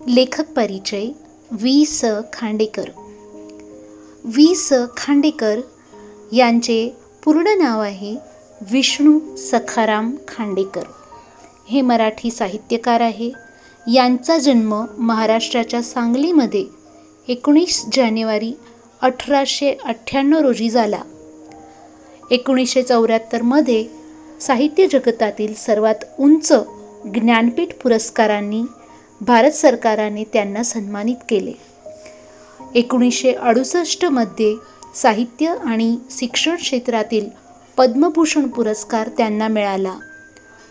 लेखक परिचय वि.स. खांडेकर. वि.स. खांडेकर यांचे पूर्ण नाव आहे विष्णू सखाराम खांडेकर. हे मराठी साहित्यकार आहे. यांचा जन्म महाराष्ट्राच्या सांगलीमध्ये 19 जानेवारी 1898 रोजी झाला. 1974 मध्ये साहित्य जगतातील सर्वात उंच ज्ञानपीठ पुरस्कारांनी भारत सरकारने त्यांना सन्मानित केले. 1968 मध्ये साहित्य आणि शिक्षण क्षेत्रातील पद्मभूषण पुरस्कार त्यांना मिळाला.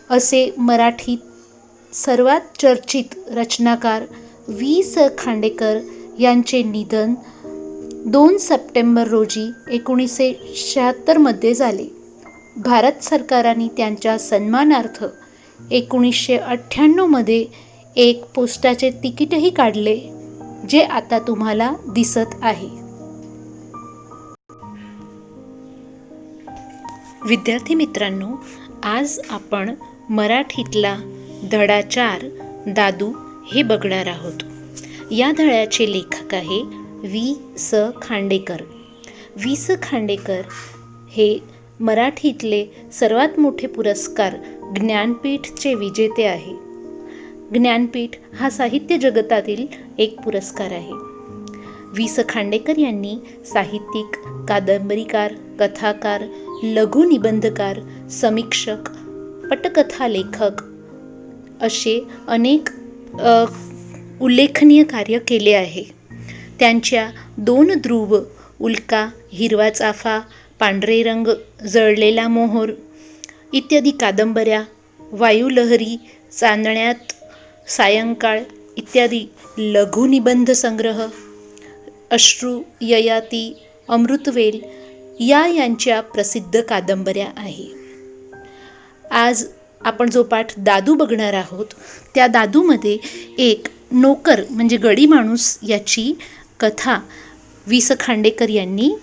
असे मराठीत सर्वात चर्चित रचनाकार वि.स. खांडेकर यांचे निधन 2 सप्टेंबर रोजी 1976 मध्ये झाले. भारत सरकारने त्यांच्या सन्मानार्थ 1998 मध्ये एक पोस्टाचे तिकीटही काढले, जे आता तुम्हाला दिसत आहे. विद्यार्थी मित्रांनो, आज आपण मराठीतला धडा 4 दादू हे बघणार आहोत. या धड्याचे लेखक आहे वि.स. खांडेकर. वि.स. खांडेकर हे मराठीतले सर्वात मोठे पुरस्कार ज्ञानपीठचे विजेते आहे. ज्ञानपीठ हा साहित्य जगतातील एक पुरस्कार आहे. वि.स. खांडेकर यांनी साहित्यिक, कादंबरीकार, कथाकार, लघुनिबंधकार, समीक्षक, पटकथा लेखक असे अनेक उल्लेखनीय कार्य केले आहे. त्यांच्या 2 ध्रुव, उल्का, हिरवा चाफा, पांढरे रंग, जळलेला मोहोर इत्यादी कादंबऱ्या, वायुलहरी, चांदण्यात सायंकाळ इत्यादी लघुनिबंध संग्रह, अश्रू, ययाती, अमृतवेल यांच्या प्रसिद्ध कादंबऱ्या आहे. आज आपण जो पाठ दादू बघणार आहोत, त्या दादूमध्ये एक नोकर म्हणजे गडी माणूस याची कथा वि.स. खांडेकर यांनी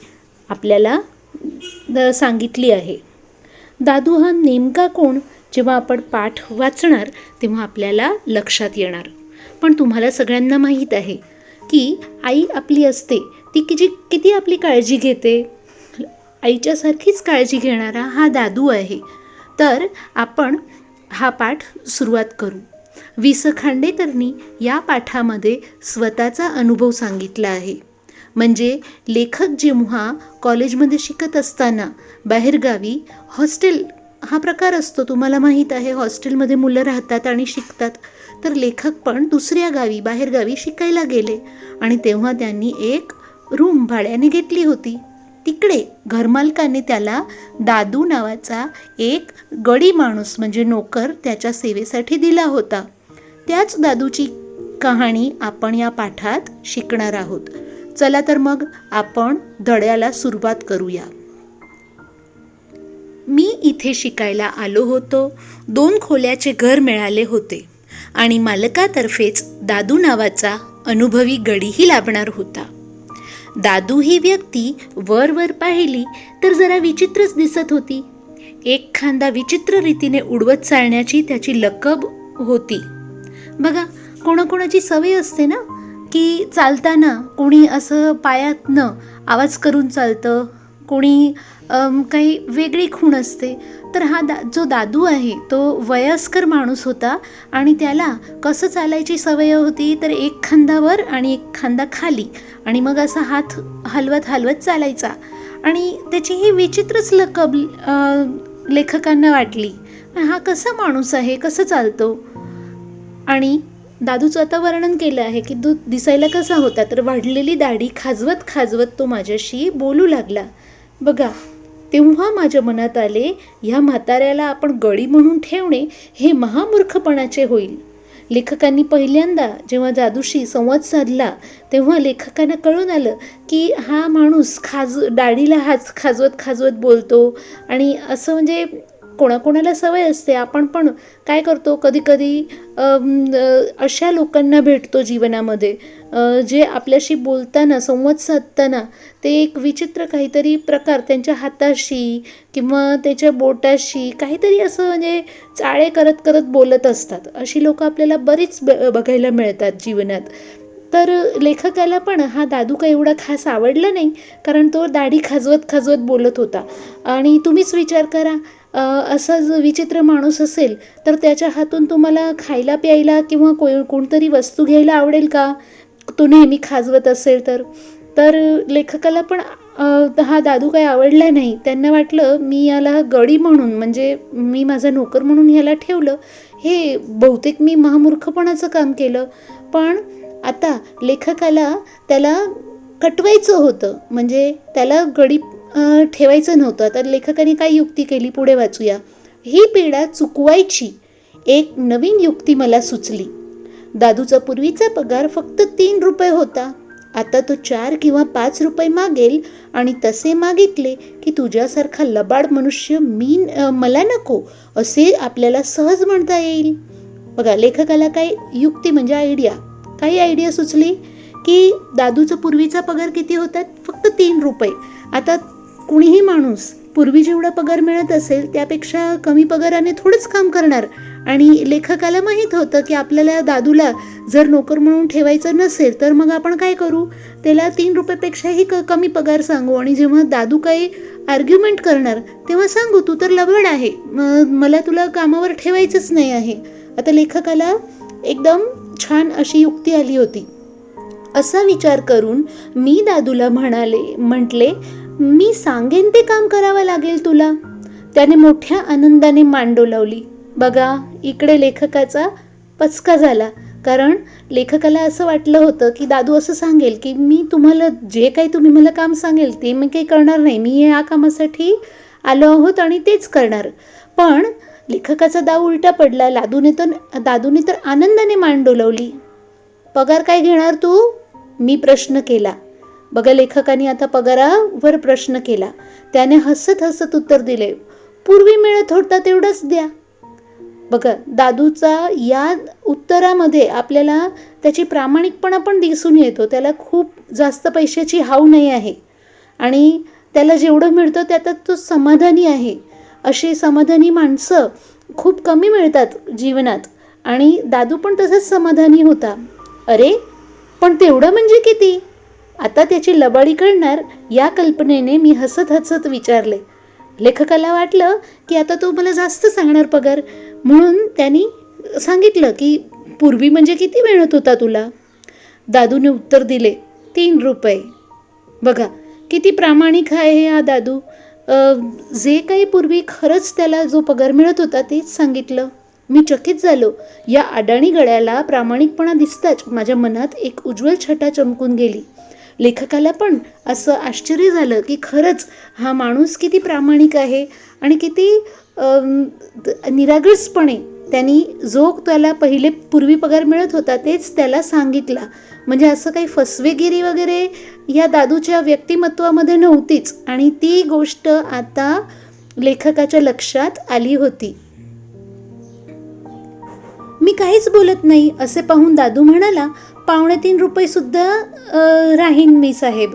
आपल्याला सांगितली आहे. दादू हा नेमका कोण, जेव्हा आपण पाठ वाचणार तेव्हा आपल्याला लक्षात येणार. पण तुम्हाला सगळ्यांना माहीत आहे की आई आपली असते ती किती आपली काळजी घेते. आईच्यासारखीच काळजी घेणारा हा दादू आहे. तर आपण हा पाठ सुरुवात करू. वि.स. खांडेकरनी या पाठामध्ये स्वतःचा अनुभव सांगितला आहे. म्हणजे लेखक जेव्हा कॉलेजमध्ये शिकत असताना बाहेरगावी हॉस्टेल हा प्रकार असतो, तुम्हाला माहीत आहे, हॉस्टेलमध्ये मुलं राहतात आणि शिकतात. तर लेखक पण दुसऱ्या गावी बाहेरगावी शिकायला गेले आणि तेव्हा त्यांनी एक रूम भाड्याने घेतली होती. तिकडे घरमालकाने त्याला दादू नावाचा एक गडी माणूस म्हणजे नोकर त्याच्या सेवेसाठी दिला होता. त्याच दादूची कहाणी आपण या पाठात शिकणार आहोत. चला तर मग आपण धड्याला सुरुवात करूया. मी इथे शिकायला आलो होतो. 2 खोल्याचे घर मिळाले होते आणि मालकातर्फेच दादू नावाचा अनुभवी गडीही लाभणार होता. दादू ही व्यक्ती वर पाहिली तर जरा विचित्रच दिसत होती. एक खांदा विचित्र रीतीने उडवत चालण्याची त्याची लकब होती. बघा, कोणाकोणाची सवय असते ना की चालताना कोणी असं पायातनं आवाज करून चालतं, कोणी काही वेगळी खूण असते. तर हा जो दादू आहे तो वयस्कर माणूस होता आणि त्याला कसं चालायची सवय होती, तर एक खांदा वर आणि एक खांदा खाली आणि मग असा हात हलवत चालायचा. आणि त्याची ही विचित्रच लकब लेखकांना वाटली. हा कसा माणूस आहे, कसं चालतो. आणि दादूचं आता वर्णन केलं आहे की तो दिसायला कसा होता, तर वाढलेली दाढी खाजवत तो माझ्याशी बोलू लागला. बघा, तेव्हा माझ्या मनात आले, ह्या म्हाताऱ्याला आपण गडी म्हणून ठेवणे हे महामूर्खपणाचे होईल. लेखकांनी पहिल्यांदा जेव्हा दादूशी संवाद साधला तेव्हा लेखकांना कळून आलं की हा माणूस दाढीला हात खाजवत बोलतो आणि असं म्हणजे कोणाकोणाला सवय असते. आपण पण काय करतो, कधी कधी अशा लोकांना भेटतो जीवनामध्ये जे आपल्याशी बोलताना, संवाद साधताना ते एक विचित्र काहीतरी प्रकार त्यांच्या हाताशी किंवा त्याच्या बोटाशी काहीतरी असं म्हणजे चाळे करत करत बोलत असतात. अशी लोकं आपल्याला बरीच बघायला मिळतात जीवनात. तर लेखकाला पण हा दादू काही एवढा खास आवडला नाही, कारण तो दाढी खाजवत खाजवत बोलत होता. आणि तुम्हीच विचार करा, असा जो विचित्र माणूस असेल तर त्याच्या हातून तुम्हाला खायला प्यायला किंवा कोणतरी वस्तू घ्यायला आवडेल का, तो नेहमी खाजवत असेल तर. तर लेखकाला पण हा दादू काही आवडला नाही. त्यांना वाटलं मी याला गडी म्हणून, म्हणजे मी माझा नोकर म्हणून ह्याला ठेवलं, हे बहुतेक मी महामूर्खपणाचं काम केलं. पण आता लेखकाला त्याला कटवायचं होतं, म्हणजे त्याला गडी ठेवायचं नव्हतं. आता लेखकाने काय युक्ती केली पुढे वाचूया. ही पीडा चुकवायची एक नवीन युक्ती मला सुचली. दादूचा पूर्वीचा पगार फक्त 3 रुपये होता. आता तो 4 किंवा 5 रुपये मागेल आणि तसे मागितले की तुझ्यासारखा लबाड मनुष्य मला नको असे आपल्याला सहज म्हणता येईल. बघा, लेखकाला काय युक्ती म्हणजे आयडिया सुचली की दादूचा पूर्वीचा पगार किती होता, फक्त 3 रुपये. आता कुणीही माणूस पूर्वी जेवढा पगार मिळत असेल त्यापेक्षा कमी पगाराने थोडंच काम करणार. आणि लेखकाला माहीत होतं की आपल्याला दादूला जर नोकर म्हणून ठेवायचं नसेल तर मग आपण काय करू, त्याला 3 रुपयापेक्षाही कमी पगार सांगू. आणि जेव्हा दादू काही आर्ग्युमेंट करणार तेव्हा सांगू, तू तर लबाड आहे, मला तुला कामावर ठेवायचंच नाही आहे. आता लेखकाला एकदम छान अशी युक्ती आली होती. असा विचार करून मी दादूला म्हटले, मी सांगेन ते काम करावं लागेल तुला. त्याने मोठ्या आनंदाने मान डोलावली. बघा, इकडे लेखकाचा पचका झाला, कारण लेखकाला असं वाटलं होतं की दादू असं सांगेल की मी तुम्हाला जे काही तुम्ही मला काम सांगेल ते मी काही करणार नाही, मी या कामासाठी आलो आहोत आणि तेच करणार. पण लेखकाचा डाव उलटा पडला. दादूने तर आनंदाने मान डोलावली. पगार काय घेणार तू, मी प्रश्न केला. बघा, लेखकाने आता पगारावर प्रश्न केला. त्याने हसत हसत उत्तर दिले, पूर्वी मिळत होता तेवढंच द्या. बघा, दादूचा या उत्तरामध्ये आपल्याला त्याची प्रामाणिकपणा पण दिसून येतो. त्याला खूप जास्त पैशाची हाव नाही आहे आणि त्याला जेवढं मिळतं त्यात तो समाधानी आहे. अशी समाधानी माणसं खूप कमी मिळतात जीवनात आणि दादू पण तसाच समाधानी होता. अरे, पण तेवढं म्हणजे किती? आता त्याची लबाडी करणार या कल्पनेने मी हसत हसत विचारले. लेखकाला वाटलं की आता तो मला जास्त सांगणार पगार, म्हणून त्यांनी सांगितलं की पूर्वी म्हणजे किती मिळत होता तुला. दादूने उत्तर दिले, 3 रुपये. बघा, किती प्रामाणिक आहे हा दादू. जे काही पूर्वी खरंच त्याला जो पगार मिळत होता तेच सांगितलं. मी चकित झालो. या अडाणी गड्याला प्रामाणिकपणा दिसताच माझ्या मनात एक उज्ज्वल छटा चमकून गेली. लेखकाला पण असं आश्चर्य झालं की खरंच हा माणूस किती प्रामाणिक आहे आणि किती निरागसपणे त्यांनी जो त्याला पूर्वी पगार मिळत होता तेच त्याला सांगितला. म्हणजे असं काही फसवेगिरी वगैरे या दादूच्या व्यक्तिमत्वामध्ये नव्हतीच आणि ती गोष्ट आता लेखकाच्या लक्षात आली होती. मी काहीच बोलत नाही असे पाहून दादू म्हणाला, 2.25 रुपये सुद्धा राहीन मी साहेब.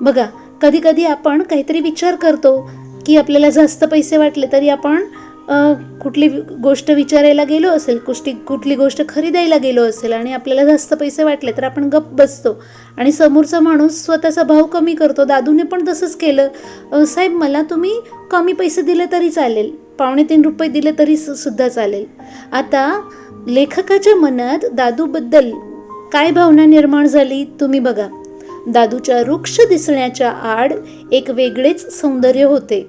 बघा, कधी कधी आपण काहीतरी विचार करतो की आपल्याला जास्त पैसे वाटले तरी आपण कुठली गोष्ट विचारायला गेलो असेल, कुठली गोष्ट खरीदायला गेलो असेल आणि आपल्याला जास्त पैसे वाटले तर आपण गप्प बसतो आणि समोरचा माणूस स्वतःचा भाव कमी करतो. दादूने पण तसंच केलं. साहेब, मला तुम्ही कमी पैसे दिले तरी चालेल, 2.25 रुपये दिले तरी सुद्धा चालेल. आता लेखकाच्या मनात दादूबद्दल काय भावना निर्माण झाली तुम्ही बघा. दादूच्या रुक्ष दिसण्याच्या आड एक वेगळेच सौंदर्य होते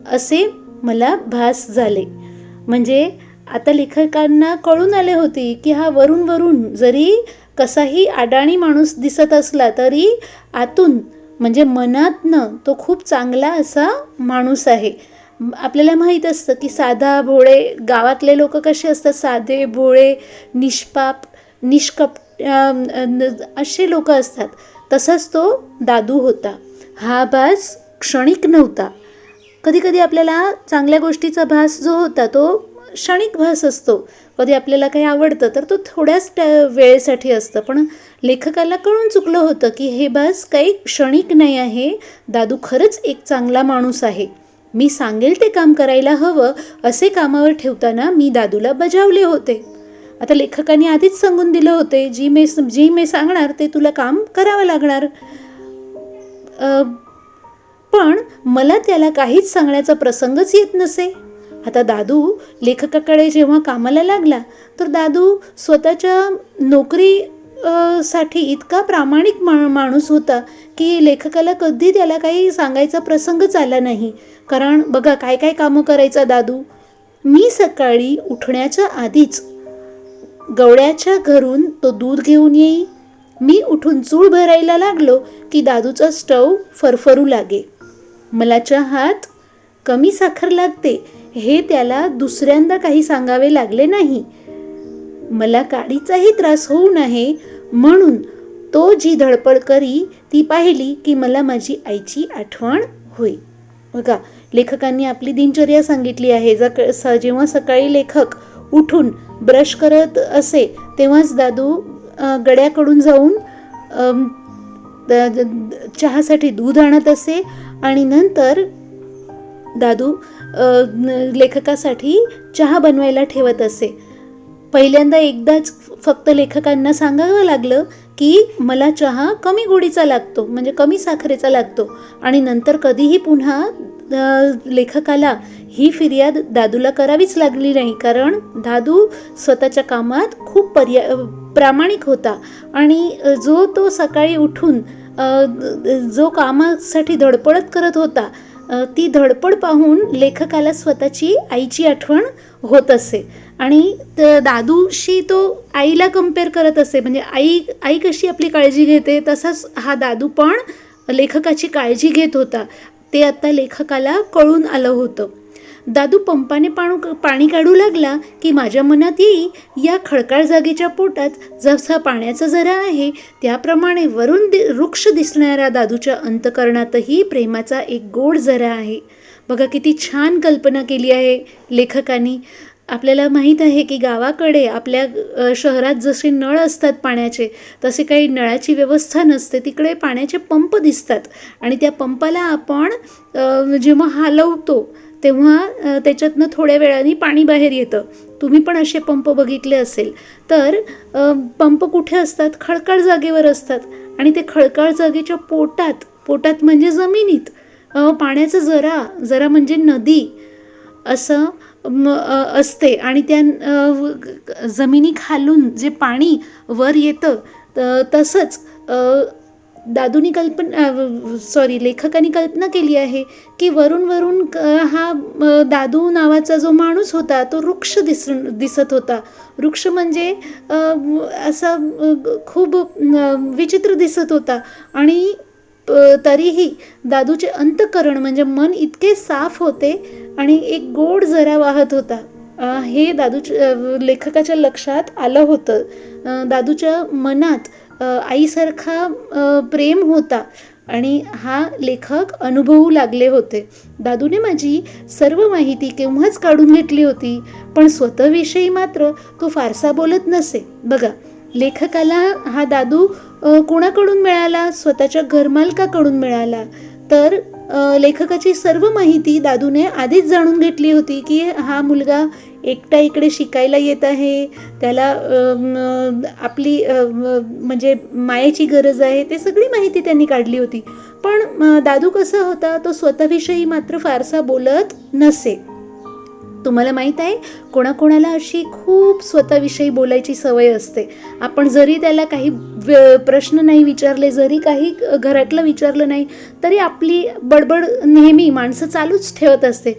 असे मला भास झाले. म्हणजे आता लेखकांना कळून आले होते की हा वरून जरी कसाही अडाणी माणूस दिसत असला तरी आतून म्हणजे मनातनं तो खूप चांगला असा माणूस आहे. आपल्याला माहीत असतं की साधा भोळे गावातले लोक कसे असतात, साधे भोळे निष्कपट असे लोक असतात. तसाच तो दादू होता. हा भास क्षणिक नव्हता. कधीकधी आपल्याला चांगल्या गोष्टीचा भास जो होता तो क्षणिक भास असतो. कधी आपल्याला काही आवडतं तर तो थोड्याच वेळेसाठी असतं, पण लेखकाला कळून चुकलं होतं की हे भास काही क्षणिक नाही आहे. दादू खरंच एक चांगला माणूस आहे. मी सांगेल ते काम करायला हवं असे कामावर ठेवताना मी दादूला बजावले होते. आता लेखकाने आधीच सांगून दिलं होते, जी मी सांगणार ते तुला काम करावं लागणार. पण मला त्याला काहीच सांगण्याचा प्रसंगच येत नसे. आता दादू लेखकाकडे जेव्हा कामाला लागला तर दादू स्वतःच्या नोकरी साठी इतका प्रामाणिक माणूस होता की लेखकाला कधी त्याला काही सांगायचा प्रसंगच आला नाही. कारण बघा काय काय कामं करायचा दादू. मी सकाळी उठण्याच्या आधीच गवळ्याच्या घरून तो दूध घेऊन येई. मी उठून चूळ भरायला लागलो की दादूचा स्टव फरफरू लागे. मला चहात कमी साखर लागते हे त्याला दुसऱ्यांदा काही सांगावे लागले नाही. मला काडीचाही त्रास होऊ नये म्हणून तो जी धडपड करी ती पाहिली की मला माझी आईची आठवण होई. बघा लेखकांनी आपली दिनचर्या सांगितली आहे. जेव्हा सकाळी लेखक उठून ब्रश करत असे तेव्हाच दादू गड्याकडून जाऊन चहासाठी दूध आणत असे आणि नंतर दादू लेखकासाठी चहा बनवायला ठेवत असे. पहिल्यांदा एकदाच फक्त लेखकांना सांगावं लागलं की मला चहा कमी गोडीचा लागतो, म्हणजे कमी साखरेचा लागतो. आणि नंतर कधीही पुन्हा लेखकाला ही फिर्याद दादूला करावीच लागली नाही, कारण दादू स्वतःच्या कामात खूप प्रामाणिक होता. आणि तो सकाळी उठून जो कामासाठी धडपडत करत होता ती धडपड पाहून लेखकाला स्वतःची आईची आठवण होत असे. आणि दादूशी तो आईला कम्पेअर करत असे, म्हणजे आई कशी आपली काळजी घेते तसाच हा दादू पण लेखकाची काळजी घेत होता. ते आता लेखकाला कळून आलं होतं. दादू पंपाने पाणी काढू लागला की माझ्या मनात येई या खडकाळ जागेच्या पोटात जसा पाण्याचा झरा आहे त्याप्रमाणे वरून वृक्ष दिसणाऱ्या दादूच्या अंतःकरणातही प्रेमाचा एक गोड झरा आहे. बघा किती छान कल्पना केली आहे लेखकांनी. आपल्याला माहीत आहे की गावाकडे आपल्या शहरात जसे नळ असतात पाण्याचे तसे काही नळाची व्यवस्था नसते. तिकडे पाण्याचे पंप दिसतात आणि त्या पंपाला आपण जेव्हा हलवतो तेव्हा त्याच्यातनं थोड्या वेळाने पाणी बाहेर येतं. तुम्ही पण असे पंप बघितले असेल. तर पंप कुठे असतात? खडकाळ जागेवर असतात. आणि ते खडकाळ जागेच्या पोटात म्हणजे जमिनीत पाण्याचं जरा म्हणजे नदी असं असते. आणि त्या जमिनी खालून जे पाणी वर येतं तसंच लेखकाने कल्पना केली आहे की वरून हा दादू नावाचा जो माणूस होता तो वृक्ष दिसत होता. वृक्ष म्हणजे असा खूप विचित्र दिसत होता. आणि तरीही दादूचे अंतःकरण म्हणजे मन इतके साफ होते आणि एक गोड झरा वाहत होता. हे लेखकाच्या लक्षात आलं होतं. दादूच्या मनात आईसारखा प्रेम होता आणि हा लेखक अनुभवू लागले होते. दादूने माझी सर्व माहिती केव्हाच काढून घेतली होती, पण स्वतःविषयी मात्र तो फारसा बोलत नसे. बघा लेखकाला हा दादू कोणाकडून मिळाला? स्वतःच्या घरमालकाकडून मिळाला. तर लेखकाची सर्व माहिती दादूने आधीच जाणून घेतली होती की हा मुलगा एकटा इकडे शिकायला येत आहे, त्याला आपली म्हणजे मायेची गरज आहे, ते सगळी माहिती त्यांनी काढली होती. पण दादू कसा होता? तो स्वतःविषयी मात्र फारसा बोलत नसे. तुम्हाला माहीत आहे कोणाकोणाला अशी खूप स्वतःविषयी बोलायची सवय असते. आपण जरी त्याला काही प्रश्न नाही विचारले, जरी काही घरातलं विचारलं नाही तरी आपली बडबड नेहमी माणसं चालूच ठेवत असते.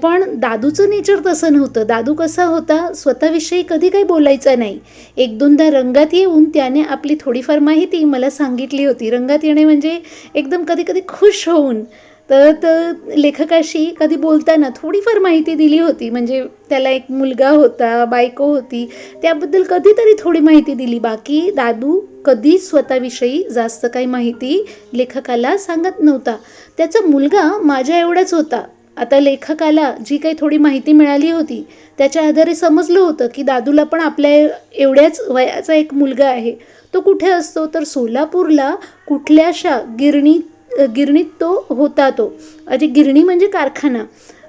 पण दादूचं नेचर तसं नव्हतं. दादू कसा होता? स्वतःविषयी कधी काही बोलायचा नाही. एक दोनदा रंगात येऊन त्याने आपली थोडीफार माहिती मला सांगितली होती. रंगात येणे म्हणजे एकदम कधी कधी खुश होऊन तर लेखकाशी कधी बोलताना थोडीफार माहिती दिली होती. म्हणजे त्याला एक मुलगा होता, बायको होती, त्याबद्दल कधीतरी थोडी माहिती दिली. बाकी दादू कधीच स्वतःविषयी जास्त काही माहिती लेखकाला सांगत नव्हता. त्याचा मुलगा माझ्या एवढाच होता. आता लेखकाला जी काही थोडी माहिती मिळाली होती त्याच्या आधारे समजलं होतं की दादूला पण आपल्या एवढ्याच वयाचा एक मुलगा आहे. तो कुठे असतो तर सोलापूरला कुठल्याशा गिरणीत तो होता. तो अरे गिरणी म्हणजे कारखाना,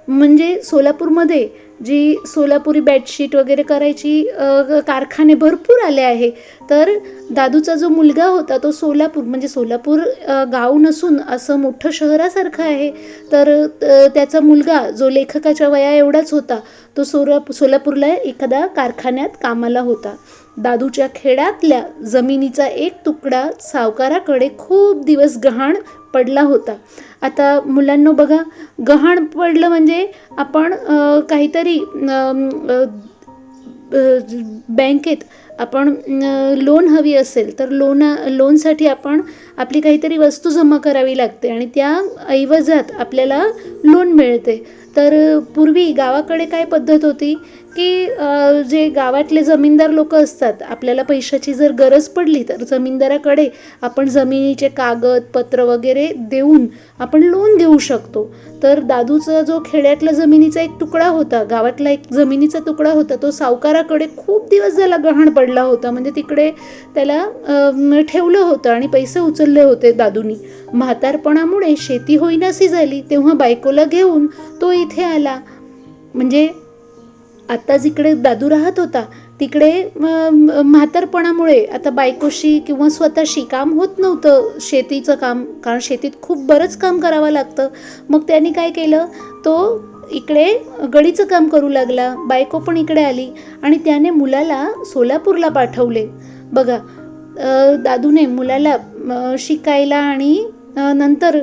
म्हणजे सोलापूरमध्ये जी सोलापुरी बेडशीट वगैरे करायची कारखाने भरपूर आले आहे. तर दादूचा जो मुलगा होता तो सोलापूर गाव नसून असं मोठं शहरासारखं आहे. तर त्याचा मुलगा जो लेखकाच्या वया एवढाच होता तो सोलापूरला एखाद्या कारखान्यात कामाला होता. दादूच्या खेड्यातल्या जमिनीचा एक तुकडा सावकाराकडे खूप दिवस गहाण पडला होता. आता मुलांनो बघा, गहाण पडलं म्हणजे आपण काहीतरी बँकेत आपण लोन हवी असेल तर लोनसाठी आपण आपली काहीतरी वस्तू जमा करावी लागते आणि त्या ऐवजात आपल्याला लोन मिळते. तर पूर्वी गावाकडे काय पद्धत होती की जे गावातले जमीनदार लोक असतात, आपल्याला पैशाची जर गरज पडली तर जमीनदाराकडे आपण जमिनीचे कागदपत्र वगैरे देऊन आपण लोन घेऊ शकतो. तर दादूचा जो खेड्यातला जमिनीचा एक तुकडा होता, गावातला एक जमिनीचा तुकडा होता, तो सावकाराकडे खूप दिवस झाला गहाण पडला होता. म्हणजे तिकडे त्याला ठेवलं होतं आणि पैसे उचलले होते दादूनी. म्हातारपणामुळे शेती होईनासी झाली तेव्हा बायकोला घेऊन तो इथे आला. म्हणजे आता जिकडे दादू राहत होता तिकडे म्हातारपणामुळे आता बायकोशी किंवा स्वतःशी काम होत नव्हतं शेतीचं काम, कारण शेतीत खूप बरंच काम करावं लागतं. मग त्यांनी काय केलं, तो इकडे गडीचं काम करू लागला. बायको पण इकडे आली आणि त्याने मुलाला सोलापूरला पाठवले. बघा, दादूने मुलाला शिकायला आणि नंतर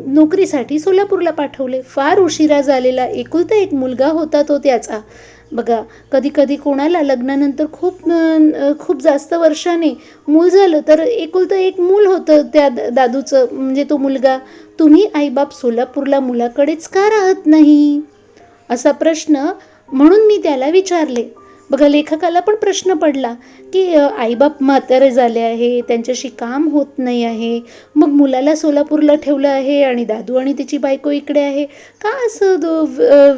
नोकरीसाठी सोलापूरला पाठवले. फार उशिरा झालेला एकुलता एक मुलगा होता तो त्याचा. बघा, कधी कधी कोणाला लग्नानंतर खूप जास्त वर्षाने मूल झालं तर एकुलतं एक मूल होतं त्या दादूचं, म्हणजे तो मुलगा. तुम्ही आईबाप सोलापूरला मुलाकडेच का राहत नाही असा प्रश्न म्हणून मी त्याला विचारले. बघा, लेखकाला पण प्रश्न पडला की आईबाप म्हातारे झाले आहे, त्यांच्याशी काम होत नाही आहे, मग मुलाला सोलापूरला ठेवलं आहे आणि दादू आणि तिची बायको इकडे आहे, का असं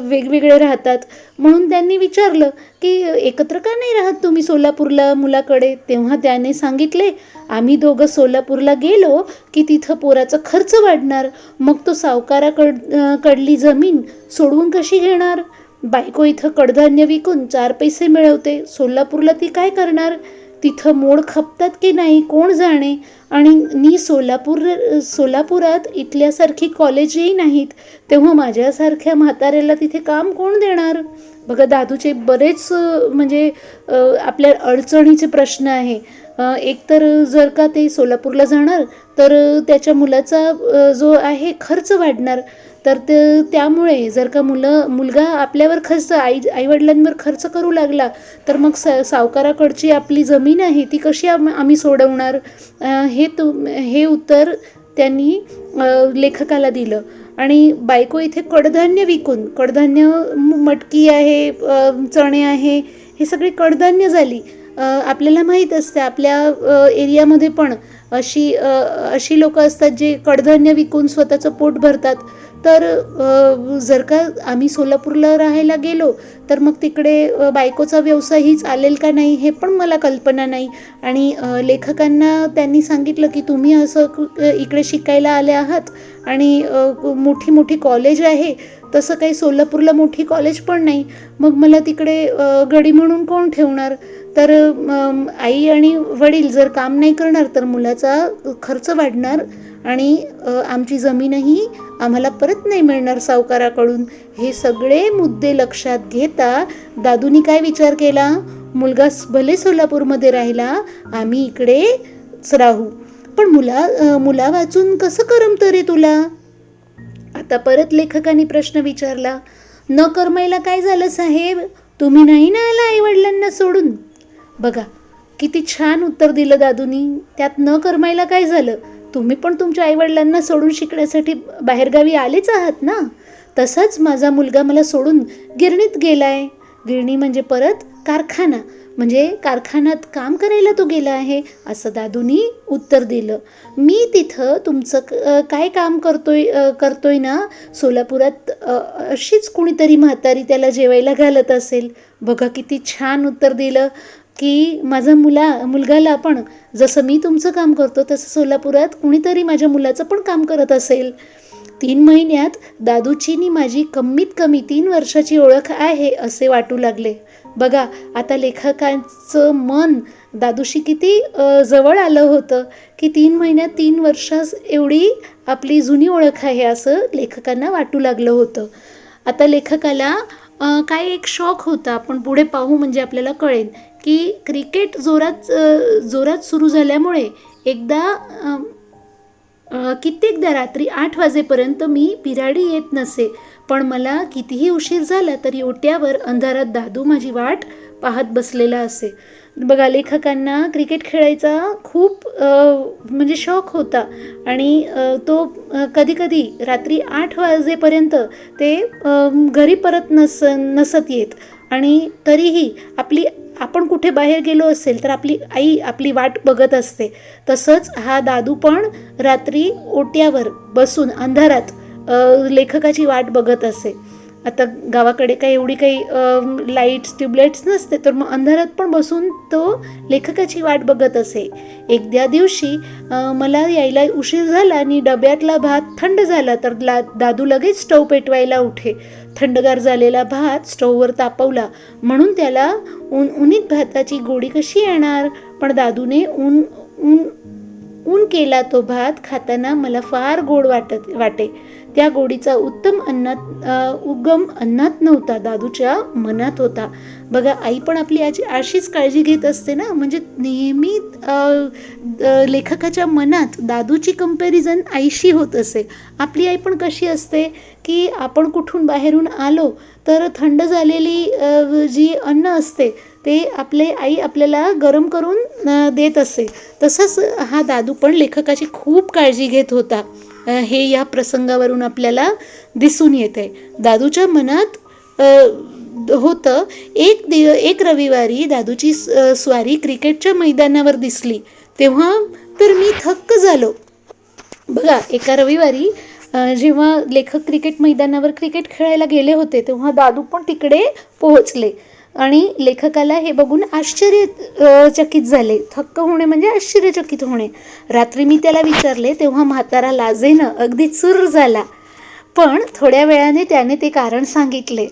वेगवेगळे राहतात. म्हणून त्यांनी विचारलं की एकत्र का नाही राहत तुम्ही सोलापूरला मुलाकडे. तेव्हा त्याने सांगितले, आम्ही दोघं सोलापूरला गेलो की तिथं पोराचा खर्च वाढणार, मग तो सावकाराकडली जमीन सोडवून कशी घेणार. बायको इथं कडधान्य विकून 4 पैसे मिळवते, सोलापूरला ती काय करणार, तिथं मोड खपतात की नाही कोण जाणे. आणि सोलापुरात इथल्यासारखी कॉलेजही नाहीत, तेव्हा माझ्यासारख्या म्हाताऱ्याला तिथे काम कोण देणार. बघा, दादूचे बरेच म्हणजे आपल्या अडचणीचे प्रश्न आहे. एकतर जर का ते सोलापूरला जाणार तर त्याच्या मुलाचा जो आहे खर्च वाढणार. तर त्यामुळे जर का मुलगा आपल्यावर आईवडिलांवर खर्च करू लागला तर मग सावकाराकडची आपली जमीन आहे ती कशी आम्ही सोडवणार. हे उत्तर त्यांनी लेखकाला दिलं. आणि बायको इथे कडधान्य मटकी आहे, चणे आहे, हे सगळी कडधान्य झाली. आपल्याला माहीत असते आपल्या एरियामध्ये पण अशी लोक असतात जे कडधान्य विकून स्वतःचं पोट भरतात. तर जर का आम्ही सोलापूरला राहायला गेलो तर मग तिकडे बायकोचा व्यवसायही चालेल का नाही हे पण मला कल्पना नाही. आणि लेखकांना त्यांनी सांगितलं की तुम्ही असं इकडे शिकायला आले आहात आणि मोठी कॉलेज आहे, तसं काही सोलापूरला मोठी कॉलेज पण नाही, मग मला तिकडे गडी म्हणून कोण ठेवणार. तर आई आणि वडील जर काम नाही करणार तर मुलाचा खर्च वाढणार आणि आमची जमीनही आम्हाला परत नाही मिळणार सावकाराकडून. हे सगळे मुद्दे लक्षात घेता दादूनी काय विचार केला, मुलगा भले सोलापूरमध्ये राहिला, आम्ही इकडेच राहू, पण मुला वाचून कसं करमतं रे तुला. आता परत लेखकाने प्रश्न विचारला, न करमायला काय झालं साहेब, तुम्ही नाही ना आला आईवडिलांना सोडून. बघा, किती छान उत्तर दिलं दादूनी. त्यात न करमायला काय झालं, तुम्ही पण तुमच्या आईवडिलांना सोडून शिकण्यासाठी बाहेरगावी आलेच आहात ना. तसाच माझा मुलगा मला सोडून गिरणीत गेलाय. गिरणी म्हणजे परत कारखाना, म्हणजे कारखान्यात काम करायला तो गेला आहे, असं दादूनी उत्तर दिलं. मी तिथं तुमचं काय काम करतोय ना, सोलापुरात अशीच कुणीतरी म्हातारी त्याला जेवायला घालत असेल. बघा किती छान उत्तर दिलं की माझा मुलगाला पण जसं मी तुमचं काम करतो तसं सोलापुरात कुणीतरी माझ्या मुलाचं पण काम करत असेल. 3 महिन्यात दादूची नी माझी कमीत कमी 3 वर्षाची ओळख आहे असे वाटू लागले. बघा आता लेखकांचं मन दादूशी किती जवळ आलं होतं की 3 महिन्यात 3 वर्षास एवढी आपली जुनी ओळख आहे असं लेखकांना वाटू लागलं होतं. आता लेखकाला काय एक शौक होता, आपण पुढे पाहू म्हणजे आपल्याला कळेल की क्रिकेट जोरात सुरू झाल्यामुळे कित्येकदा रात्री 8 वाजेपर्यंत मी बिराडी येत नसे, पण मला कितीही उशीर झाला तरी ओट्यावर अंधारात दादू माझी वाट पाहत बसलेला असे. बघा लेखकांना क्रिकेट खेळायचा खूप म्हणजे शौक होता आणि तो कधीकधी रात्री 8 वाजेपर्यंत ते घरी परत नसत येत आणि तरीही आपण कुठे बाहेर गेलो असेल तर आपली आई आपली वाट बघत असते. तसंच हा दादू पण रात्री ओट्यावर बसून अंधारात लेखकाची वाट बघत असे. आता गावाकडे एवढी काही लाईट्स ट्यूबलाईट्स नसते, तर मग अंधारात पण बसून तो लेखकाची वाट बघत असे. एकद्या दिवशी मला यायला उशीर झाला आणि डब्यातला भात थंड झाला तर दादू लगेच स्टव पेटवायला उठे. थंडगार झालेला भात स्टववर तापवला म्हणून त्याला उन्हीत भाताची गोडी कशी येणार, पण दादूने ऊन केला तो भात खाताना मला फार गोड वाटे. त्या गोडीचा उगम अन्नात नव्हता, दादूच्या मनात होता. बघा आई पण आपली अशीच काळजी घेत असते ना, म्हणजे नेहमी लेखकाच्या मनात दादूची कंपॅरिझन आईशी होत असे. आपली आई पण कशी असते की आपण कुठून बाहेरून आलो तर थंड झालेली जी अन्न असते ते आई आपल्याला गरम करून देत असे. तसंच हा दादू पण लेखकाची खूप काळजी घेत होता. हे या प्रसंगावरून आपल्याला दिसून येते. दादूच्या मनात होतं. एक रविवारी दादूची स्वारी क्रिकेटच्या मैदानावर दिसली तेव्हा तर मी थक्क झालो. बघा एका रविवारी जेव्हा लेखक क्रिकेट मैदानावर क्रिकेट खेळायला गेले होते तेव्हा दादू पण तिकडे पोहोचले आणि लेखकाला हे बघून आश्चर्यचकित झाले. थक्क होणे म्हणजे आश्चर्यचकित होणे. रात्री मी त्याला विचारले तेव्हा म्हातारा लाजेनं अगदी चूर झाला, पण थोड्या वेळाने त्याने ते कारण सांगितले.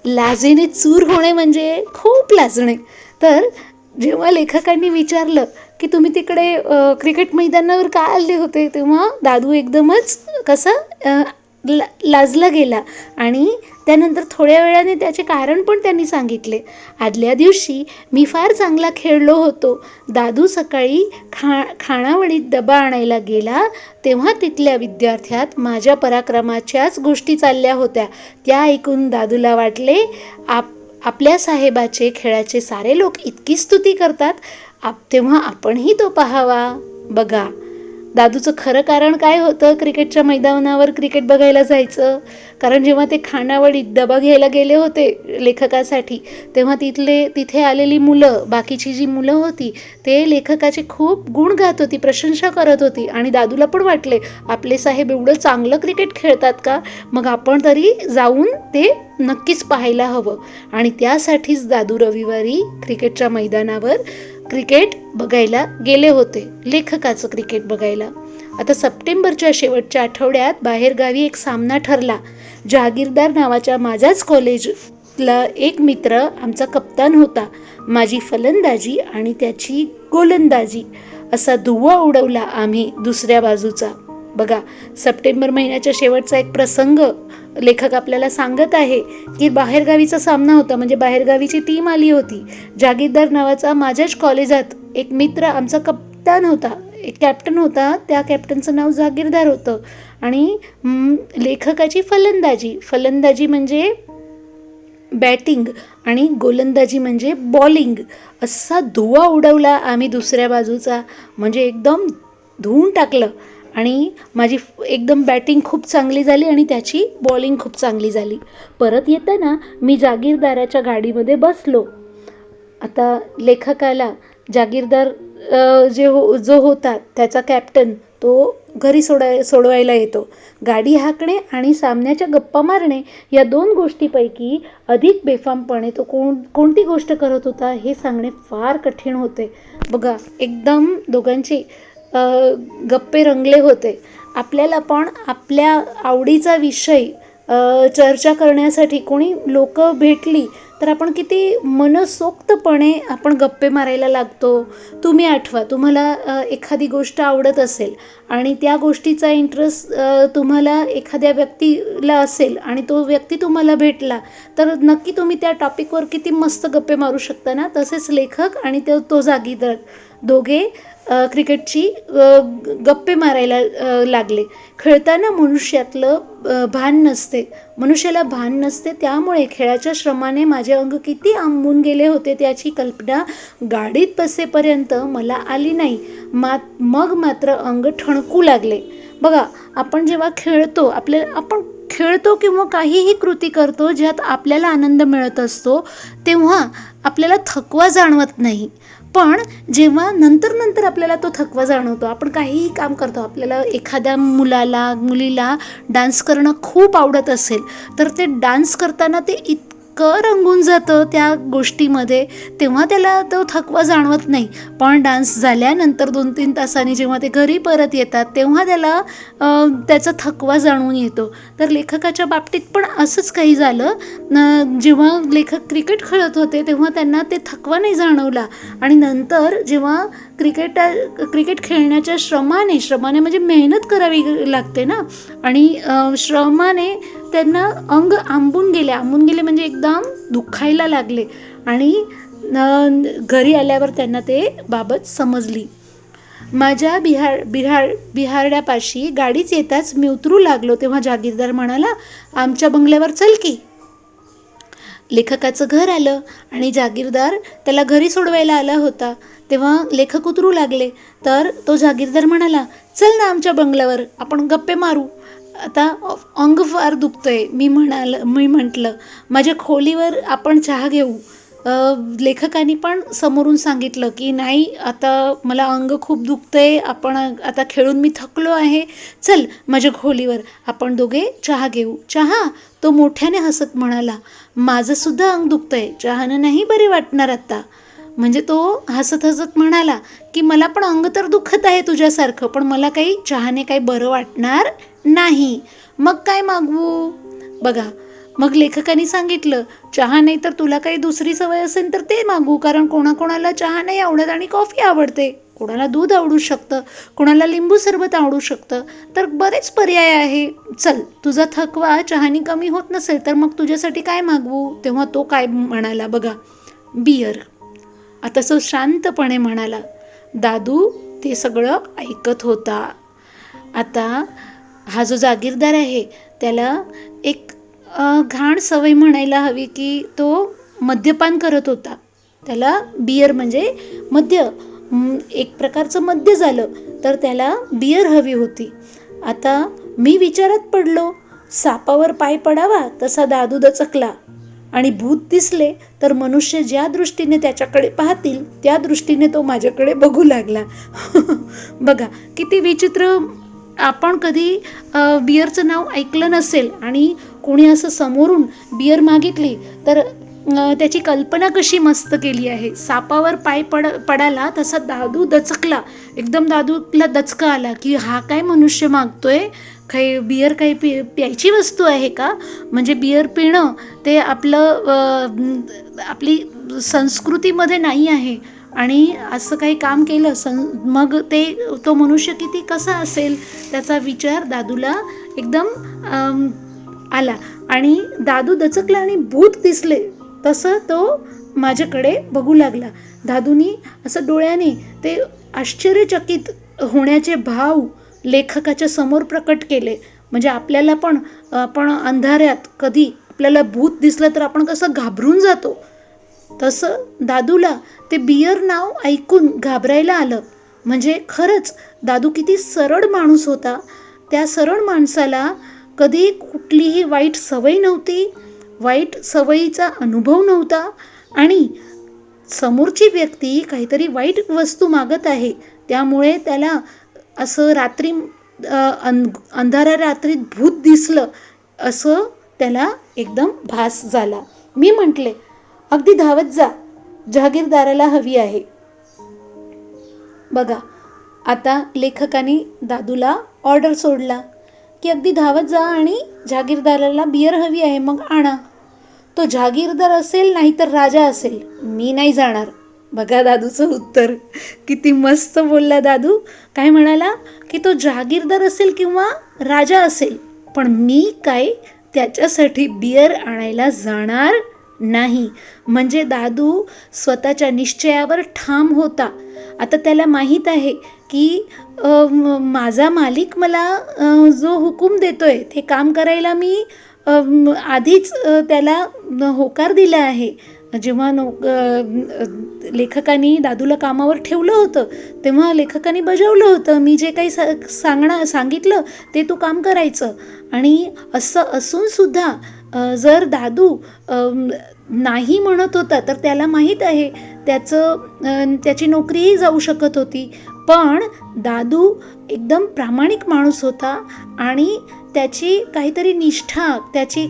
लाजेने चूर होणे म्हणजे खूप लाजणे. तर जेव्हा लेखकांनी विचारलं की तुम्ही तिकडे क्रिकेट मैदानावर का आले होते तेव्हा दादू एकदमच लाजला गेला आणि त्यानंतर थोड्या वेळाने त्याचे कारण पण त्यांनी सांगितले. आदल्या दिवशी मी फार चांगला खेळलो होतो. दादू सकाळी खाणावळीत डबा आणायला गेला तेव्हा तिथल्या विद्यार्थ्यात माझ्या पराक्रमाच्याच गोष्टी चालल्या होत्या. त्या ऐकून दादूला वाटले आपल्या साहेबाचे खेळाचे सारे लोक इतकी स्तुती करतात, तेव्हा आपणही तो पाहावा. बघा दादूचं खरं कारण काय होतं क्रिकेटच्या मैदानावर क्रिकेट बघायला जायचं. कारण जेव्हा ते खानावळीत डबा घ्यायला गेले होते लेखकासाठी तेव्हा तिथे आलेली मुलं, बाकीची जी मुलं होती ते लेखकाचे खूप गुण गात होती, प्रशंसा करत होती आणि दादूला पण वाटले आपले साहेब एवढं चांगलं क्रिकेट खेळतात का, मग आपण तरी जाऊन ते नक्कीच पाहायला हवं. आणि त्यासाठीच दादू रविवारी क्रिकेटच्या मैदानावर क्रिकेट बघायला गेले होते, लेखकाचं क्रिकेट बघायला. आता सप्टेंबरच्या शेवटच्या आठवड्यात बाहेरगावी एक सामना ठरला. जहागीरदार नावाच्या माझ्याच कॉलेजला एक मित्र आमचा कप्तान होता. माझी फलंदाजी आणि त्याची गोलंदाजी असा धुव्वा उडवला आम्ही दुसऱ्या बाजूचा. बघा सप्टेंबर महिन्याच्या शेवटचा एक प्रसंग लेखक आपल्याला सांगत आहे की बाहेरगावीचा सामना होता, म्हणजे बाहेरगावीची टीम आली होती. जागीरदार नावाचा माझ्याच कॉलेजात एक मित्र आमचा कप्तान होता, एक कॅप्टन होता. त्या कॅप्टनचं नाव जागीरदार होतं आणि लेखकाची फलंदाजी म्हणजे बॅटिंग आणि गोलंदाजी म्हणजे बॉलिंग असा धुव्वा उडवला आम्ही दुसऱ्या बाजूचा, म्हणजे एकदम धुवून टाकलं. आणि माझी एकदम बॅटिंग खूप चांगली झाली आणि त्याची बॉलिंग खूप चांगली झाली. परत येताना मी जागीरदाराच्या गाडीमध्ये बसलो. आता लेखकाला जागीरदार जो होता त्याचा कॅप्टन तो घरी सोडवायला येतो. गाडी हाकणे आणि सामन्याच्या गप्पा मारणे या 2 गोष्टीपैकी अधिक बेफामपणे तो कोणती गोष्ट करत होता हे सांगणे फार कठीण होते. बघा, एकदम दोघांचे गप्पे रंगले होते. आपल्याला पण आपल्या आवडीचा विषय चर्चा करण्यासाठी कोणी लोक भेटली तर आपण किती मनसोक्तपणे आपण गप्पे मारायला लागतो. तुम्ही आठवा, तुम्हाला एखादी गोष्ट आवडत असेल आणि त्या गोष्टीचा इंटरेस्ट तुम्हाला एखाद्या व्यक्तीला असेल आणि तो व्यक्ती तुम्हाला भेटला तर नक्की तुम्ही त्या टॉपिकवर किती मस्त गप्पे मारू शकता ना. तसेच लेखक आणि तो जागीरदार दोघे क्रिकेटची गप्पे मारायला लागले. खेळताना मनुष्याला भान नसते. त्यामुळे खेळाच्या श्रमाने माझे अंग किती आंबून गेले होते त्याची कल्पना गाडीत बसेपर्यंत मला आली नाही. मग मात्र अंग ठणकू लागले. बघा, आपण जेव्हा आपण खेळतो किंवा काहीही कृती करतो ज्यात आपल्याला आनंद मिळत असतो तेव्हा आपल्याला थकवा जाणवत नाही. पण जेव्हा नंतर आपल्याला तो थकवा जाणवतो, आपण काहीही काम करतो, आपल्याला एखाद्या मुलीला डान्स करणं खूप आवडत असेल तर ते डान्स करताना ते इतकं रंगून जातं त्या गोष्टीमध्ये, तेव्हा त्याला तो थकवा जाणवत नाही. पण डान्स झाल्यानंतर 2-3 तासांनी जेव्हा ते घरी परत येतात तेव्हा त्याला त्याचा थकवा जाणवून येतो. तर लेखकाच्या बाबतीत पण असंच काही झालं. जेव्हा लेखक क्रिकेट खेळत होते तेव्हा त्यांना ते थकवा नाही जाणवला आणि नंतर जेव्हा क्रिकेट खेळण्याच्या श्रमाने म्हणजे मेहनत करावी लागते ना, आणि श्रमाने त्यांना अंग आंबून गेले म्हणजे एकदम दुखायला लागले आणि घरी आल्यावर त्यांना ते बाबत समजली. माझ्या बिहारड्यापाशी गाडीच येताच मी उतरू लागलो तेव्हा जागीरदार म्हणाला, आमच्या बंगल्यावर चल की. लेखकाचं घर आलं आणि जागीरदार त्याला घरी सोडवायला आला होता. तेव्हा लेखक उतरू लागले तर तो जागीरदार म्हणाला, चल ना आमच्या बंगल्यावर, आपण गप्पे मारू. आता अंग फार दुखतंय. मी म्हटलं, माझ्या खोलीवर आपण चहा घेऊ. लेखकाने पण समोरून सांगितलं की नाही, आता मला अंग खूप दुखतंय, आपण आता खेळून मी थकलो आहे, चल माझ्या खोलीवर आपण दोघे चहा घेऊ. चहा? तो मोठ्याने हसत म्हणाला, माझंसुद्धा अंग दुखतंय, चहानं नाही बरे वाटणार आता. म्हणजे तो हसत म्हणाला की मला पण अंग तर दुखत आहे तुझ्यासारखं, पण मला काही चहाने काही बरं वाटणार नाही. मग काय मागवू? बघा, मग लेखकाने सांगितलं, चहा नाही तर तुला काही दुसरी सवय असेल तर ते मागू, कारण कोणाकोणाला चहा नाही आवडत आणि कॉफी आवडते, कोणाला दूध आवडू शकतं, कोणाला लिंबू सरबत आवडू शकतं, तर बरेच पर्याय आहे. चल, तुझा थकवा चहाने कमी होत नसेल तर मग तुझ्यासाठी काय मागवू? तेव्हा तो काय म्हणाला बघा, बियर. आता तो शांतपणे म्हणाला. दादू ते सगळं ऐकत होता. आता हा जो जागीरदार आहे त्याला एक घाण सवय म्हणायला हवी की तो मद्यपान करत होता. त्याला बियर म्हणजे मद्य, एक प्रकारचं मद्य झालं, तर त्याला बियर हवी होती. आता मी विचारात पडलो. सापावर पाय पडावा तसा दादू दचकला आणि भूत दिसले तर मनुष्य ज्या दृष्टीने त्याच्याकडे पाहतील त्या दृष्टीने तो माझ्याकडे बघू लागला. बघा किती विचित्र. आपण कधी बियरचं नाव ऐकलं नसेल आणि कोणी असं समोरून बियर मागितली तर त्याची कल्पना कशी मस्त केली आहे. सापावर पाय पडाला तसा दादू दचकला. एकदम दादूला दचका आला की हा काय मनुष्य मागतोय, काही बियर काही प्यायची वस्तू आहे का? म्हणजे बियर पिणं ते आपली संस्कृतीमध्ये नाही आहे आणि असं काही काम केलं मग तो मनुष्य किती कसा असेल त्याचा विचार दादूला एकदम आला आणि दादू दचकला आणि भूत दिसले तसं तो माझ्याकडे बघू लागला. दादूनी असं डोळ्याने ते आश्चर्यचकित होण्याचे भाव लेखकाच्या समोर प्रकट केले. म्हणजे आपल्याला पण आपण अंधाऱ्यात कधी आपल्याला भूत दिसलं तर आपण कसं घाबरून जातो, तसं दादूला ते बियर नाव ऐकून घाबरायला आलं. म्हणजे खरंच दादू किती सरळ माणूस होता. त्या सरळ माणसाला कधी कुठलीही वाईट सवय नव्हती, वाईट सवयीचा अनुभव नव्हता आणि समोरची व्यक्ती काहीतरी वाईट वस्तू मागत आहे, त्यामुळे त्याला असं रात्री अंधाऱ्या रात्रीत भूत दिसलं असं त्याला एकदम भास झाला. मी म्हटले, अगदी धावत जा, जहागीरदाराला हवी आहे. बघा, आता लेखकाने दादूला ऑर्डर सोडला की अगदी धावत जा आणि जहागीरदाराला बियर हवी आहे, मग आणा. तो जहागीरदार असेल नाहीतर राजा असेल, मी नाही जाणार. बघा दादूचं उत्तर, किती मस्त बोलला दादू. काय म्हणाला की तो जहागीरदार असेल किंवा राजा असेल, पण मी काय त्याच्यासाठी बियर आणायला जाणार नाही. म्हणजे दादू स्वतःच्या निश्चयावर ठाम होता. आता त्याला माहीत आहे की माझा मालिक मला जो हुकूम देतोय ते काम करायला मी आधीच त्याला होकार दिला आहे. जेव्हा लेखकाने दादूला कामावर ठेवलं होतं तेव्हा लेखकाने बजावलं होतं, मी जे काही सांगितलं ते तू काम करायचं. आणि असं असूनसुद्धा जर दादू नाही म्हणत होता तर त्याला माहीत आहे त्याची नोकरीही जाऊ शकत होती. पण दादू एकदम प्रामाणिक माणूस होता आणि त्याची काहीतरी निष्ठा, त्याची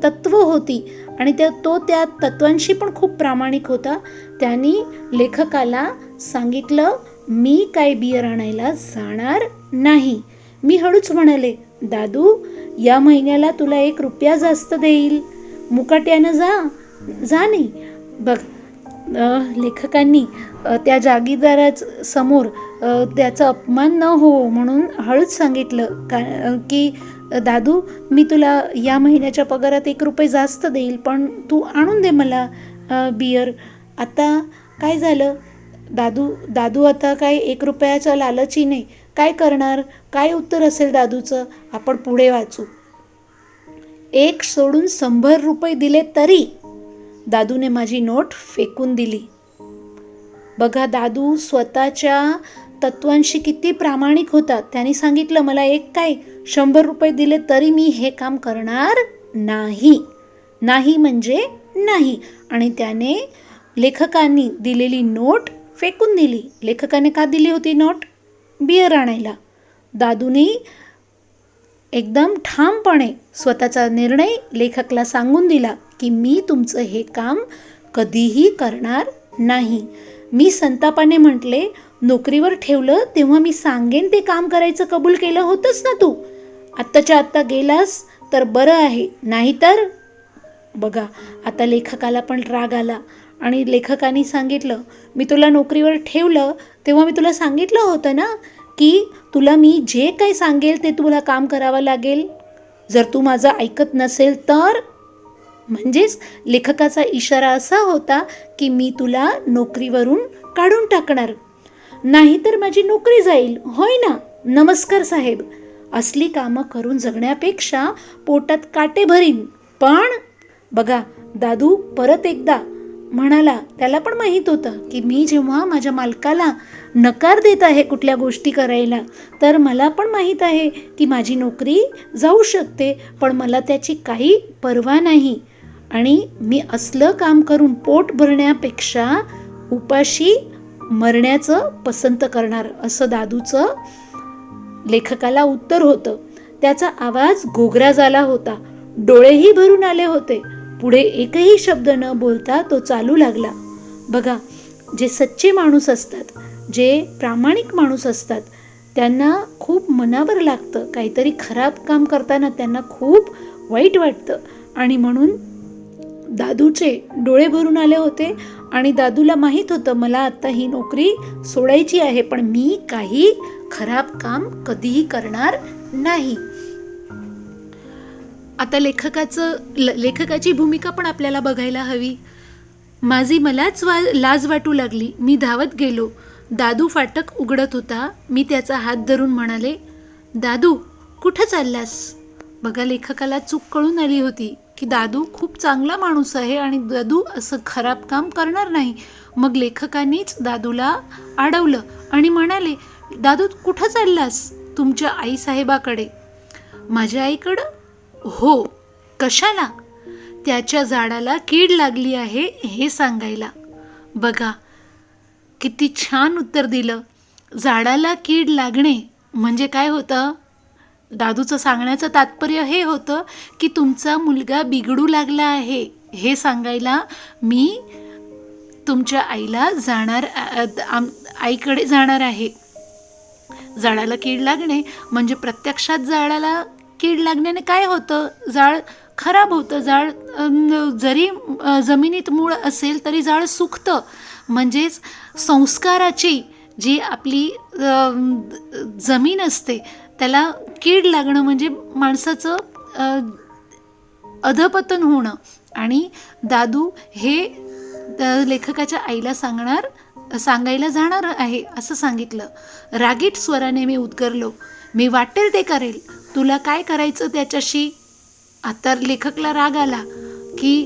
तत्त्व होती आणि तो त्या तत्वांशी पण खूप प्रामाणिक होता. त्यांनी लेखकाला सांगितलं, मी काय बियर आणायला जाणार नाही. मी हळूच म्हणाले, दादू, या महिन्याला तुला 1 रुपया जास्त देईल, मुकाट्यानं जा नाही. बघ, लेखकांनी त्या जागीरदारासमोर त्याचा अपमान न हो म्हणून हळूच सांगितलं की दादू, मी तुला या महिन्याच्या पगारात 1 रुपये जास्त देईल, पण तू आणून दे मला बियर. आता काय झालं, दादू आता काय 1 रुपयाचा लालची नाही. काय करणार? काय उत्तर असेल दादूचं? आपण पुढे वाचू. 1 सोडून 100 रुपये दिले तरी दादूने माझी नोट फेकून दिली. बघा, दादू स्वतःच्या तत्वांशी किती प्रामाणिक होता. त्याने सांगितलं, मला 100 रुपये दिले तरी मी हे काम करणार नाही. नाही म्हणजे नाही. आणि त्याने लेखकांनी दिलेली नोट फेकून दिली. लेखकाने का दिली होती नोट? बियर आणायला. दादूने एकदम ठामपणे स्वतःचा निर्णय लेखकाला सांगून दिला की मी तुमचं हे काम कधीही करणार नाही. मी संतापाने म्हटले, नोकरीवर ठेवलं तेव्हा मी सांगेन ते काम करायचं कबूल केलं होतंच ना तू. आत्ताच्या आत्ता गेलास तर बरं आहे, नाहीतर. बघा, आता लेखकाला पण राग आला आणि लेखकाने सांगितलं, मी तुला नोकरीवर ठेवलं तेव्हा मी तुला सांगितलं होतं ना की तुला मी जे काही सांगेल ते तुला काम करावं लागेल. जर तू माझं ऐकत नसेल तर. म्हणजेच लेखकाचा इशारा असा होता की मी तुला नोकरीवरून काढून टाकणार, नाहीतर माझी नोकरी जाईल. होय ना? नमस्कार साहेब. असली कामं करून जगण्यापेक्षा पोटात काटे भरीन. पण बघा, दादू परत एकदा म्हणाला, त्याला पण माहीत होतं की मी जेव्हा माझ्या मालकाला नकार देत आहे कुठल्या गोष्टी करायला, तर मला पण माहीत आहे की माझी नोकरी जाऊ शकते, पण मला त्याची काही पर्वा नाही. आणि मी असलं काम करून पोट भरण्यापेक्षा उपाशी मरण्याचं पसंत करणार, असं दादूचं लेखकाला उत्तर होतं. त्याचा आवाज घोगरा झाला होता, डोळेही भरून आले होते. पुढे एकही शब्द न बोलता तो चालू लागला. बघा, जे सच्चे माणूस असतात, जे प्रामाणिक माणूस असतात, त्यांना खूप मनावर लागतं. काहीतरी खराब काम करताना त्यांना खूप वाईट वाटतं. आणि म्हणून दादूचे डोळे भरून आले होते आणि दादूला माहीत होतं, मला आता ही नोकरी सोडायची आहे, पण मी काही खराब काम कधीही करणार नाही. आता लेखकाची भूमिका पण आपल्याला बघायला हवी. मलाच लाज वाटू लागली. मी धावत गेलो. दादू फाटक उघडत होता. मी त्याचा हात धरून म्हणाले, दादू, कुठं चाललास? बघा, लेखकाला चूक कळून आली होती की दादू खूप चांगला माणूस आहे आणि दादू असं खराब काम करणार नाही. मग लेखकानेच दादूला अडवलं आणि म्हणाले, दादू, कुठं चाललास? तुमच्या आईसाहेबाकडे. माझ्या आईकडं? हो. कशाला? त्याच्या झाडाला कीड लागली आहे हे सांगायला. बघा किती छान उत्तर दिलं. झाडाला कीड लागणे म्हणजे काय होतं? दादूचं सांगण्याचं तात्पर्य हे होतं की तुमचा मुलगा बिघडू लागला आहे हे सांगायला मी तुमच्या आईला आईकडे जाणार आहे. झाडाला कीड लागणे म्हणजे प्रत्यक्षात झाडाला कीड लागण्याने काय होतं? झाड खराब होतं. झाड जरी जमिनीत मूळ असेल तरी झाड सुकतं. म्हणजेच संस्काराची जी आपली जमीन असते त्याला कीड लागणं म्हणजे माणसाचं अधपतन होणं. आणि दादू हे लेखकाच्या आईला सांगायला जाणार आहे असं सांगितलं. रागीट स्वराने मी उद्गारलो, मी वाटेल ते करेल, तुला काय करायचं त्याच्याशी? आता लेखकला राग आला की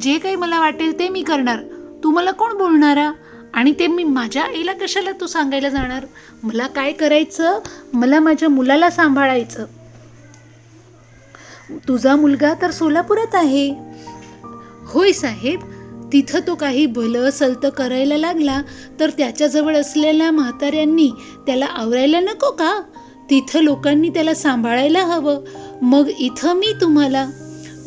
जे काही मला वाटेल ते मी करणार, तू मला कोण बोलणारा? आणि ते मी माझ्या आईला कशाला तू सांगायला जाणार? मला काय करायचं? मला माझ्या मुलाला सांभाळायचं. तुझा मुलगा तर सोलापुरात आहे. होय साहेब, तिथं तो काही भलं सलतं करायला लागला तर त्याच्याजवळ असलेल्या म्हाताऱ्यांनी त्याला आवरायला नको का? तिथं लोकांनी त्याला सांभाळायला हवं. मग इथं मी तुम्हाला.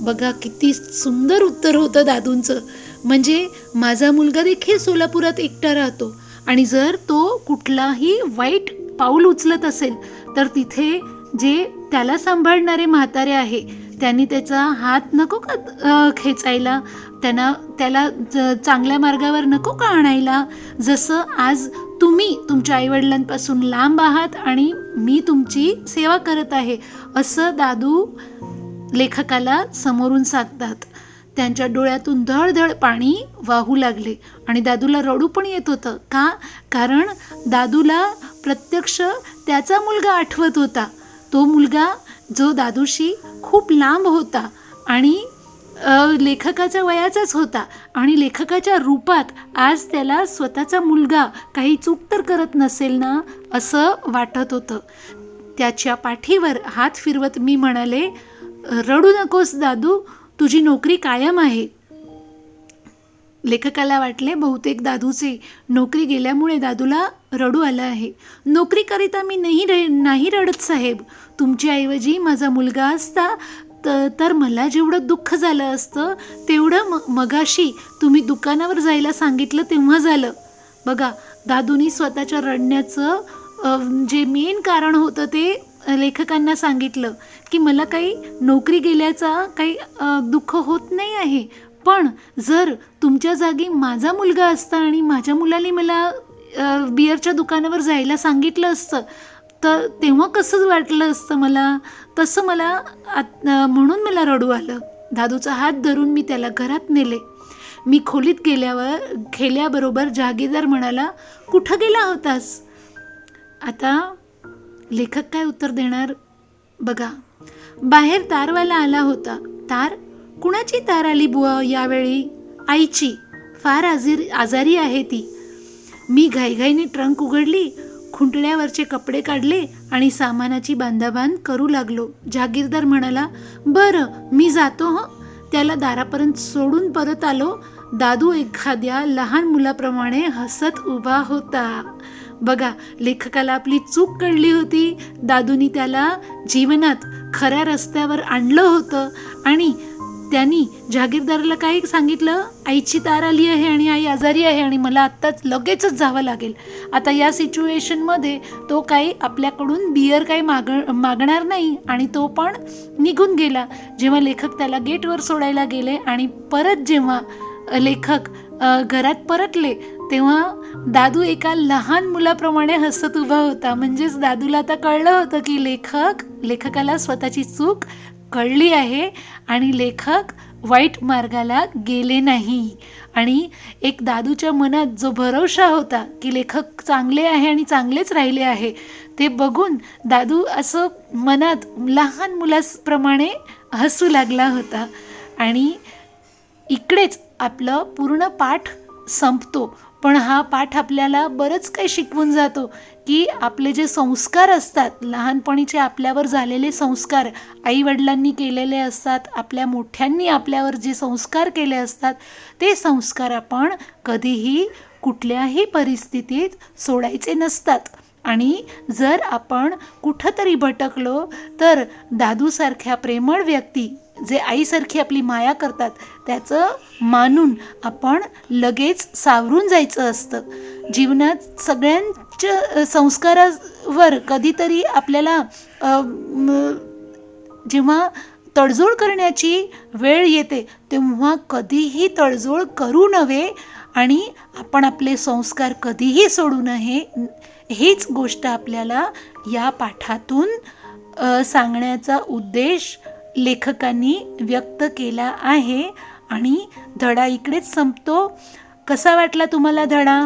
बघा किती सुंदर उत्तर होतं दादूंचं. म्हणजे माझा मुलगा देखील सोलापुरात एकटा राहतो आणि जर तो कुठलाही वाईट पाऊल उचलत असेल तर तिथे जे त्याला सांभाळणारे म्हातारे आहे त्यांनी त्याचा हात नको का खेचायला? त्याला चांगल्या मार्गावर नको का आणायला? जसं आज तुम्ही तुमच्या आईवडिलांपासून लांब आहात आणि मी तुमची सेवा करत आहे असं दादू लेखकाला समोरून सांगतात. त्यांच्या डोळ्यातून धडधड पाणी वाहू लागले आणि दादूला रडू पण येत होतं. का? कारण दादूला प्रत्यक्ष त्याचा मुलगा आठवत होता. तो मुलगा जो दादूशी खूप लांब होता आणि लेखकाच्या वयाचाच होता आणि लेखकाच्या रूपात आज त्याला स्वतःचा मुलगा काही चूक तर करत नसेल ना असं वाटत होतं. त्याच्या पाठीवर हात फिरवत मी म्हणाले, रडू नकोस दादू, तुझी नोकरी कायम आहे. लेखकाला वाटले बहुतेक दादूचे नोकरी गेल्यामुळे दादूला रडू आलं आहे. नोकरीकरिता मी नाही रडत साहेब. तुमच्याऐवजी माझा मुलगा असता तर मला जेवढं दुःख झालं असतं तेवढं मगाशी तुम्ही दुकानावर जायला सांगितलं तेव्हा झालं. बघा दादूनी स्वतःच्या रडण्याचं जे मेन कारण होतं ते लेखकांना सांगितलं की मला काही नोकरी गेल्याचा काही दुःख होत नाही आहे, पण जर तुमच्या जागी माझा मुलगा असता आणि माझ्या मुलाने मला बिअरच्या दुकानावर जायला सांगितलं असतं तर तेव्हा कसं वाटलं असतं मला, तसं मला म्हणून मला रडू आलं. दादूचा हात धरून मी त्याला घरात नेले. मी खोलीत गेल्याबरोबर जहागीरदार म्हणाला, कुठं गेला होतास? आता लेखक काय उत्तर देणार? बघा, बाहेर तारवाला आला होता. तार? कुणाची तार आली बुवा यावेळी? आईची. फार आजारी आहे ती. मी घाईघाईने ट्रंक उघडली, खुंटण्यावरचे कपडे काढले आणि सामानाची बांधाबांध करू लागलो. जहागीरदार म्हणाला, बरं मी जातो हं. त्याला दारापर्यंत सोडून परत आलो. दादू एखाद्या लहान मुलाप्रमाणे हसत उभा होता. बघा, लेखकाला आपली चूक कळली होती. दादूनी त्याला जीवनात खऱ्या रस्त्यावर आणलं होतं आणि त्यांनी जहागीरदाराला काय सांगितलं? आईची तार आली आहे आणि आई आजारी आहे आणि मला आत्ताच लगेचच जावं लागेल. आता या सिच्युएशनमध्ये तो काही आपल्याकडून बिअर काही मागणार नाही आणि तो पण निघून गेला. जेव्हा लेखक त्याला गेटवर सोडायला गेले आणि परत जेव्हा लेखक घरात परतले तेव्हा दादू एका लहान मुलाप्रमाणे हसत उभा होता. म्हणजेच दादूला आता कळलं होतं की लेखकाला स्वतःची चूक कळली आहे आणि लेखक वाईट मार्गाला गेले नाही. आणि एक दादूच्या मनात जो भरवसा होता की लेखक चांगले आहे आणि चांगलेच राहिले आहे ते बघून दादू असं मनात लहान मुलाप्रमाणे हसू लागला होता. आणि इकडेच आपलं पूर्ण पाठ संपतो. पण हा पाठ आपल्याला बरंच काही शिकवून जातो की आपले जे संस्कार असतात, लहानपणीचे आपल्यावर झालेले संस्कार, आईवडिलांनी केलेले असतात, आपल्या मोठ्यांनी आपल्यावर जे संस्कार केले असतात, ते संस्कार आपण कधीही कुठल्याही परिस्थितीत सोडायचे नसतात. आणि जर आपण कुठंतरी भटकलो तर दादूसारख्या प्रेमळ व्यक्ती, जे आईसारखी आपली माया करतात, त्याचं मानून आपण लगेच सावरून जायचं असतं. जीवनात सगळ्यांच्या संस्कारावर कधीतरी आपल्याला जेव्हा तडजोड करण्याची वेळ येते तेव्हा कधीही तडजोड करू नये आणि आपण आपले संस्कार कधीही सोडू नये, हीच गोष्ट आपल्याला या पाठातून सांगण्याचा उद्देश लेखकांनी व्यक्त केला आहे. आणि धडा इकडेच संपतो. कसा वाटला तुम्हाला धडा?